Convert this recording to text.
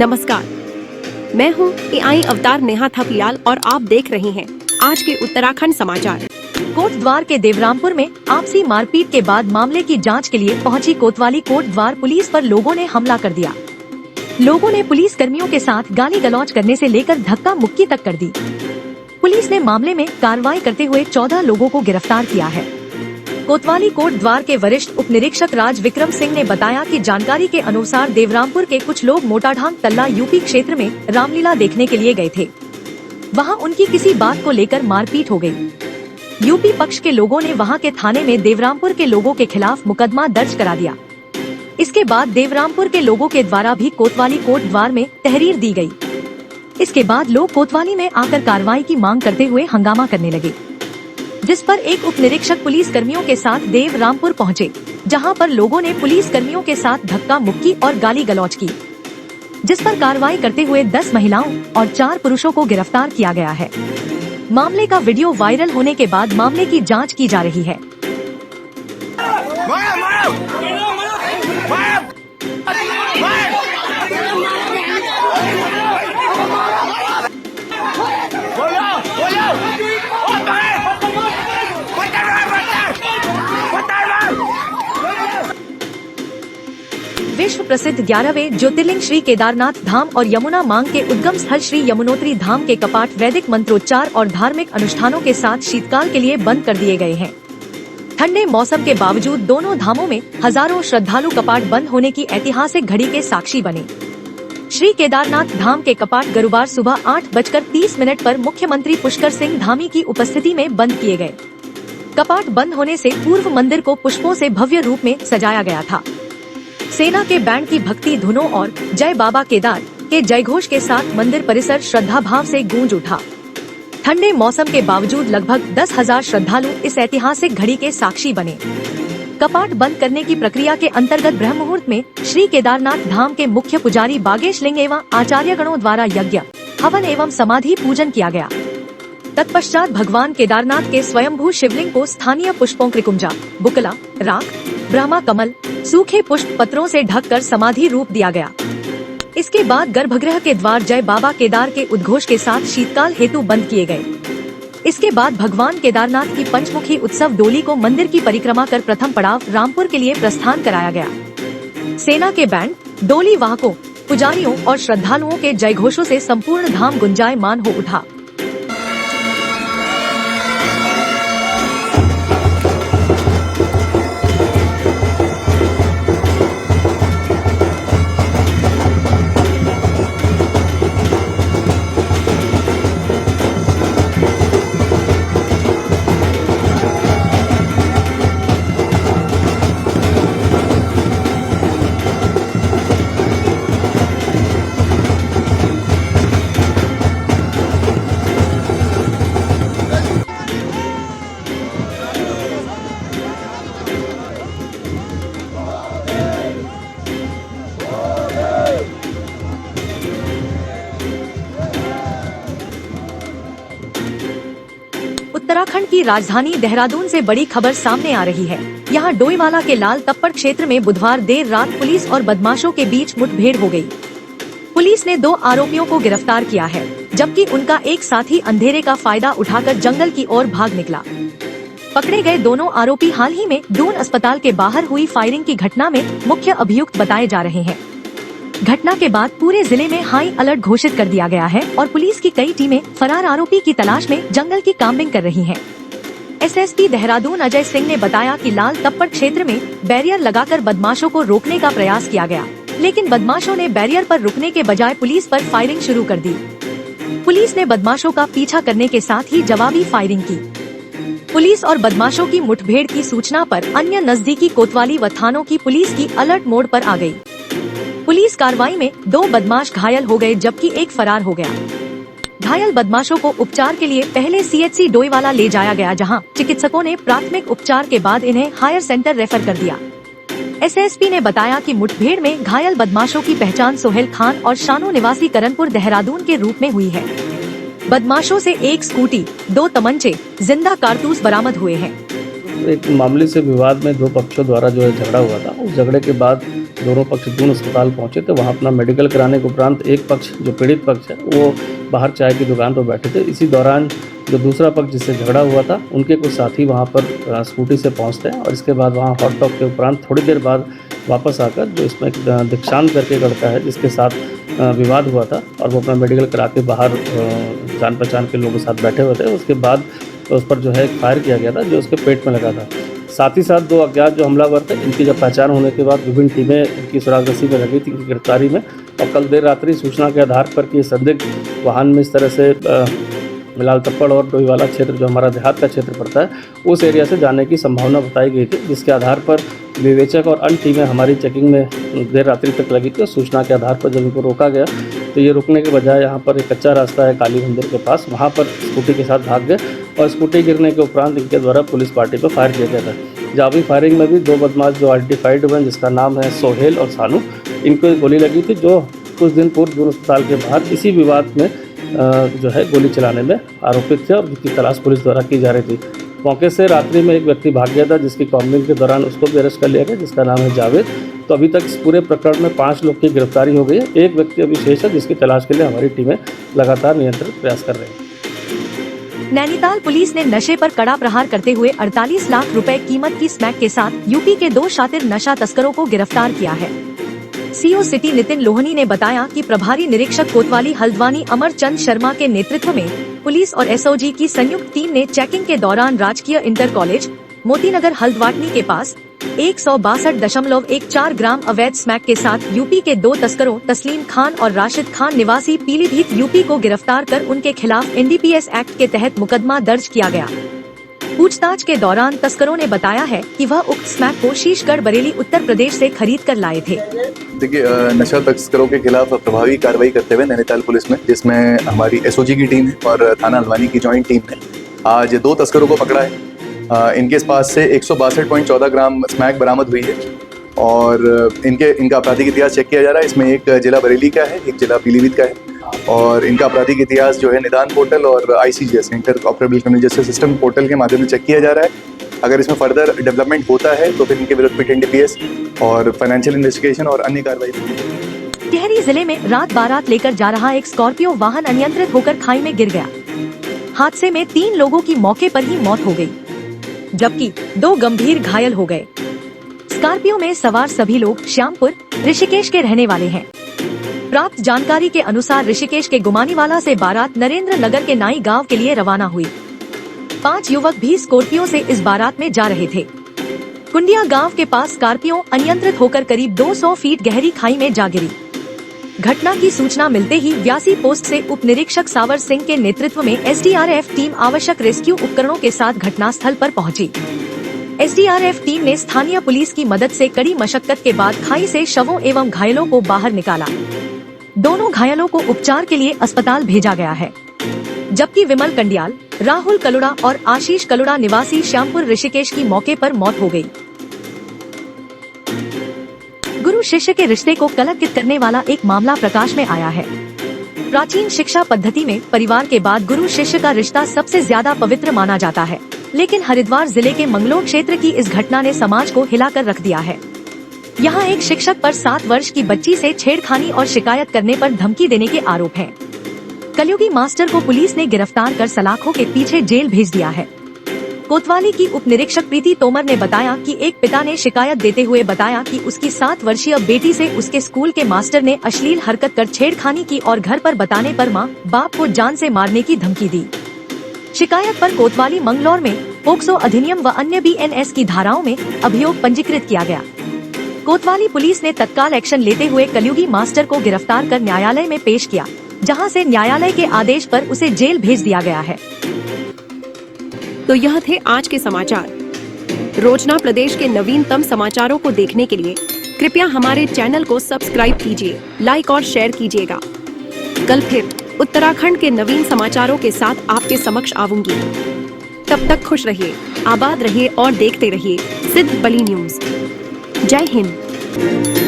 नमस्कार, मैं हूँ AI अवतार नेहा थपलियाल और आप देख रहे हैं आज के उत्तराखंड समाचार। कोटद्वार के देवरामपुर में आपसी मारपीट के बाद मामले की जांच के लिए पहुंची कोतवाली कोटद्वार पुलिस पर लोगों ने हमला कर दिया। लोगों ने पुलिस कर्मियों के साथ गाली गलौज करने से लेकर धक्का मुक्की तक कर दी। पुलिस ने मामले में कार्रवाई करते हुए 14 लोगों को गिरफ्तार किया है। कोतवाली कोटद्वार के वरिष्ठ उप निरीक्षक राज विक्रम सिंह ने बताया कि जानकारी के अनुसार देवरामपुर के कुछ लोग मोटाढांग तल्ला यूपी क्षेत्र में रामलीला देखने के लिए गए थे। वहां उनकी किसी बात को लेकर मारपीट हो गई। यूपी पक्ष के लोगों ने वहां के थाने में देवरामपुर के लोगों के खिलाफ मुकदमा दर्ज करा दिया। इसके बाद देवरामपुर के लोगों के द्वारा भी कोतवाली कोटद्वार में तहरीर दी गई। इसके बाद लोग कोतवाली में आकर कार्रवाई की मांग करते हुए हंगामा करने लगे, जिस पर एक उप निरीक्षक पुलिस कर्मियों के साथ देवरामपुर पहुंचे, जहां पर लोगों ने पुलिस कर्मियों के साथ धक्का मुक्की और गाली गलौज की, जिस पर कार्रवाई करते हुए 10 महिलाओं और 4 पुरुषों को गिरफ्तार किया गया है। मामले का वीडियो वायरल होने के बाद मामले की जांच की जा रही है। विश्व प्रसिद्ध 11वें ज्योतिर्लिंग श्री केदारनाथ धाम और यमुना मांग के उद्गम स्थल श्री यमुनोत्री धाम के कपाट वैदिक मंत्रोच्चार और धार्मिक अनुष्ठानों के साथ शीतकाल के लिए बंद कर दिए गए हैं। ठंडे मौसम के बावजूद दोनों धामों में हजारों श्रद्धालु कपाट बंद होने की ऐतिहासिक घड़ी के साक्षी बने। श्री केदारनाथ धाम के कपाट गुरुवार सुबह 8:30 पर मुख्यमंत्री पुष्कर सिंह धामी की उपस्थिति में बंद किए गए। कपाट बंद होने से पूर्व मंदिर को पुष्पों से भव्य रूप में सजाया गया था। सेना के बैंड की भक्ति धुनों और जय बाबा केदार के जयघोष के साथ मंदिर परिसर श्रद्धा भाव से गूंज उठा। ठंडे मौसम के बावजूद लगभग 10,000 श्रद्धालु इस ऐतिहासिक घड़ी के साक्षी बने। कपाट बंद करने की प्रक्रिया के अंतर्गत ब्रह्म मुहूर्त में श्री केदारनाथ धाम के मुख्य पुजारी बागेश लिंग एवं आचार्यगणों द्वारा यज्ञ, हवन एवं समाधि पूजन किया गया। तत्पश्चात भगवान केदारनाथ के स्वयंभू शिवलिंग को स्थानीय पुष्पों त्रिकुंजा, बुकला, राख, ब्रह्मा कमल, सूखे पुष्प पत्रों से ढककर समाधि रूप दिया गया। इसके बाद गर्भगृह के द्वार जय बाबा केदार के उद्घोष के साथ शीतकाल हेतु बंद किए गए। इसके बाद भगवान केदारनाथ की पंचमुखी उत्सव डोली को मंदिर की परिक्रमा कर प्रथम पड़ाव रामपुर के लिए प्रस्थान कराया गया। सेना के बैंड, डोली वाहकों, पुजारियों और श्रद्धालुओं के जयघोषों से संपूर्ण धाम गुंजायमान हो उठा। उत्तराखंड की राजधानी देहरादून से बड़ी खबर सामने आ रही है। यहाँ डोईवाला के लाल तप्पड़ क्षेत्र में बुधवार देर रात पुलिस और बदमाशों के बीच मुठभेड़ हो गई। पुलिस ने 2 आरोपियों को गिरफ्तार किया है, जबकि उनका एक साथी अंधेरे का फायदा उठाकर जंगल की ओर भाग निकला। पकड़े गए दोनों आरोपी हाल ही में दून अस्पताल के बाहर हुई फायरिंग की घटना में मुख्य अभियुक्त बताए जा रहे हैं। घटना के बाद पूरे जिले में हाई अलर्ट घोषित कर दिया गया है और पुलिस की कई टीमें फरार आरोपी की तलाश में जंगल की काम्बिंग कर रही हैं। एसएसपी देहरादून अजय सिंह ने बताया कि लाल तप्पड़ क्षेत्र में बैरियर लगाकर बदमाशों को रोकने का प्रयास किया गया, लेकिन बदमाशों ने बैरियर पर रुकने के बजाय पुलिस पर फायरिंग शुरू कर दी। पुलिस ने बदमाशों का पीछा करने के साथ ही जवाबी फायरिंग की। पुलिस और बदमाशों की मुठभेड़ की सूचना पर अन्य नजदीकी कोतवाली व थानों की पुलिस की अलर्ट मोड पर आ गई। पुलिस कार्रवाई में 2 बदमाश घायल हो गए, जबकि एक फरार हो गया। घायल बदमाशों को उपचार के लिए पहले CHC डोईवाला ले जाया गया, जहां चिकित्सकों ने प्राथमिक उपचार के बाद इन्हें हायर सेंटर रेफर कर दिया। एसएसपी ने बताया कि मुठभेड़ में घायल बदमाशों की पहचान सोहेल खान और शानू निवासी करनपुर देहरादून के रूप में हुई है। बदमाशों से एक स्कूटी, 2 तमंचे, जिंदा कारतूस बरामद हुए हैं। एक मामले से विवाद में 2 पक्षों द्वारा जो है झगड़ा हुआ था। उस झगड़े के बाद दोनों पक्ष दून अस्पताल पहुंचे थे। वहां अपना मेडिकल कराने के उपरांत एक पक्ष जो पीड़ित पक्ष है वो बाहर चाय की दुकान पर बैठे थे। इसी दौरान जो दूसरा पक्ष जिससे झगड़ा हुआ था उनके कुछ साथी वहां पर स्कूटी से पहुंचते हैं और इसके बाद वहां हॉट टॉक के उपरांत थोड़ी देर बाद वापस आकर जो इसमें दीक्षांत करके लड़का है जिसके साथ विवाद हुआ था और वो अपना मेडिकल करा के बाहर जान पहचान के लोगों के साथ बैठे हुए थे। उसके बाद उस पर जो है फायर किया गया था जो उसके पेट में लगा था। साथ ही साथ दो अज्ञात जो हमलावर थे इनकी जब पहचान होने के बाद विभिन्न टीमें इनकी सुरागसी में लगी थी इनकी गिरफ्तारी में। और कल देर रात्रि सूचना के आधार पर कि संदिग्ध वाहन में इस तरह से मिलाल तप्पड़ और डोईवाला क्षेत्र जो हमारा देहात का क्षेत्र पड़ता है उस एरिया से जाने की संभावना बताई गई थी, जिसके आधार पर विवेचक और अन्य टीमें हमारी चेकिंग में देर रात्रि तक लगी थी। और सूचना के आधार पर जब इनको रोका गया तो ये रुकने के बजाय यहाँ पर एक कच्चा रास्ता है काली मंदिर के पास, वहाँ पर स्कूटी के साथ भाग गए और स्कूटी गिरने के उपरांत इनके द्वारा पुलिस पार्टी पर फायर किया गया था। जावी फायरिंग में भी दो बदमाश जो आइडेंटिफाइड हुए हैं जिसका नाम है सोहेल और सानू, इनको गोली लगी थी जो कुछ दिन पूर्व दून अस्पताल के बाहर इसी विवाद में जो है गोली चलाने में आरोपित थे और जिसकी तलाश पुलिस द्वारा की जा रही थी। मौके से रात्रि में एक व्यक्ति भाग गया था जिसकी कॉम्बिंग के दौरान उसको भी अरेस्ट कर लिया गया जिसका नाम है जावेद। तो अभी तक इस पूरे प्रकरण में 5 लोग की गिरफ्तारी हो गई है। एक व्यक्ति अभी शेष है जिसकी तलाश के लिए हमारी टीमें लगातार नियंत्रित प्रयास कर रही हैं। नैनीताल पुलिस ने नशे पर कड़ा प्रहार करते हुए 48 लाख रुपए कीमत की स्मैक के साथ यूपी के 2 शातिर नशा तस्करों को गिरफ्तार किया है। सीओ सिटी नितिन लोहनी ने बताया कि प्रभारी निरीक्षक कोतवाली हल्द्वानी अमरचंद शर्मा के नेतृत्व में पुलिस और एसओजी की संयुक्त टीम ने चेकिंग के दौरान राजकीय इंटर कॉलेज मोतीनगर हल्द्वानी के पास 162.14 ग्राम अवैध स्मैक के साथ यूपी के 2 तस्करों तस्लीम खान और राशिद खान निवासी पीलीभीत यूपी को गिरफ्तार कर उनके खिलाफ एनडीपीएस एक्ट के तहत मुकदमा दर्ज किया गया। पूछताछ के दौरान तस्करों ने बताया है कि वह उक्त स्मैक को शीशगढ़ बरेली उत्तर प्रदेश से खरीद कर लाए थे। देखिए, नशा तस्करों के खिलाफ प्रभावी कार्रवाई करते हुए नैनीताल पुलिस में, जिसमें हमारी एसओजी की टीम है और थाना हल्द्वानी की ज्वाइंट टीम ने आज 2 तस्करों को पकड़ा है। इनके पास से 162.14 ग्राम स्मैक बरामद हुई है और इनका आपराधिक इतिहास चेक किया जा रहा है। इसमें एक जिला बरेली का है, एक जिला पीलीभीत का है और इनका आपराधिक इतिहास जो है निदान पोर्टल और ICGS inter operable criminal justice system portal के माध्यम से चेक किया जा रहा है। अगर इसमें फर्दर डेवलपमेंट होता है तो फिर इनके विरुद्ध पिट एनडीपीएस और फाइनेंशियल इन्वेस्टिगेशन और अन्य कार्रवाई होगी। टिहरी जिले में रात बारात लेकर जा रहा एक स्कॉर्पियो वाहन अनियंत्रित होकर खाई में गिर गया। हादसे में 3 लोगों की मौके पर ही मौत हो गई, जबकि 2 गंभीर घायल हो गए। स्कॉर्पियो में सवार सभी लोग श्यामपुर ऋषिकेश के रहने वाले हैं। प्राप्त जानकारी के अनुसार ऋषिकेश के गुमानीवाला से बारात नरेंद्र नगर के नाई गांव के लिए रवाना हुई। 5 युवक भी स्कॉर्पियो से इस बारात में जा रहे थे। कुंडिया गांव के पास स्कॉर्पियो अनियंत्रित होकर करीब 200 फीट गहरी खाई में जा गिरी। घटना की सूचना मिलते ही व्यासी पोस्ट से उप निरीक्षक सावर सिंह के नेतृत्व में एसडीआरएफ टीम आवश्यक रेस्क्यू उपकरणों के साथ घटनास्थल पर पहुंची। एसडीआरएफ टीम ने स्थानीय पुलिस की मदद से कड़ी मशक्कत के बाद खाई से शवों एवं घायलों को बाहर निकाला। दोनों घायलों को उपचार के लिए अस्पताल भेजा गया है, जबकि विमल कंडियाल, राहुल कलुड़ा और आशीष कलुड़ा निवासी श्यामपुर ऋषिकेश की मौके पर मौत हो गई। गुरु शिष्य के रिश्ते को कलंकित करने वाला एक मामला प्रकाश में आया है। प्राचीन शिक्षा पद्धति में परिवार के बाद गुरु शिष्य का रिश्ता सबसे ज्यादा पवित्र माना जाता है, लेकिन हरिद्वार जिले के मंगलोर क्षेत्र की इस घटना ने समाज को हिलाकर रख दिया है। यहाँ एक शिक्षक पर 7 वर्ष की बच्ची से छेड़खानी और शिकायत करने पर धमकी देने के आरोप हैं। कलयुगी मास्टर को पुलिस ने गिरफ्तार कर सलाखों के पीछे जेल भेज दिया है। कोतवाली की उप निरीक्षक प्रीति तोमर ने बताया कि एक पिता ने शिकायत देते हुए बताया कि उसकी 7 वर्षीय बेटी से उसके स्कूल के मास्टर ने अश्लील हरकत कर छेड़खानी की और घर पर बताने पर मां, बाप को जान से मारने की धमकी दी। शिकायत पर कोतवाली मंगलौर में पोक्सो अधिनियम व अन्य BNS की धाराओं में अभियोग पंजीकृत किया गया। कोतवाली पुलिस ने तत्काल एक्शन लेते हुए कलयुगी मास्टर को गिरफ्तार कर न्यायालय में पेश किया, जहां से न्यायालय के आदेश पर उसे जेल भेज दिया गया है। तो यह थे आज के समाचार। रोजना प्रदेश के नवीनतम समाचारों को देखने के लिए कृपया हमारे चैनल को सब्सक्राइब कीजिए, लाइक और शेयर कीजिएगा। कल फिर उत्तराखंड के नवीन समाचारों के साथ आपके समक्ष आऊंगी। तब तक खुश रहिए, आबाद रहिए और देखते रहिए सिद्ध बली न्यूज। जय हिंद।